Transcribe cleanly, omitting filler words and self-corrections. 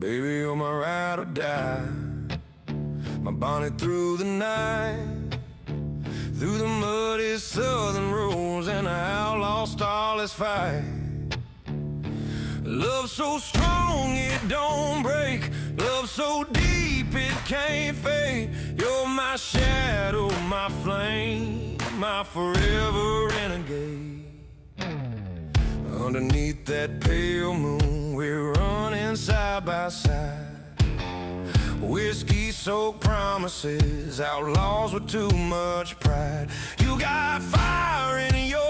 Baby, you're my ride or die, my bonnet through the night, through the muddy southern roads and the outlaw starless fight. Love so strong it don't break, love so deep it can't fade. You're my shadow, my flame, my forever renegade. Underneath that pale moon, we're running side by side. Whiskey-soaked promises, outlaws with too much pride. You got fire in your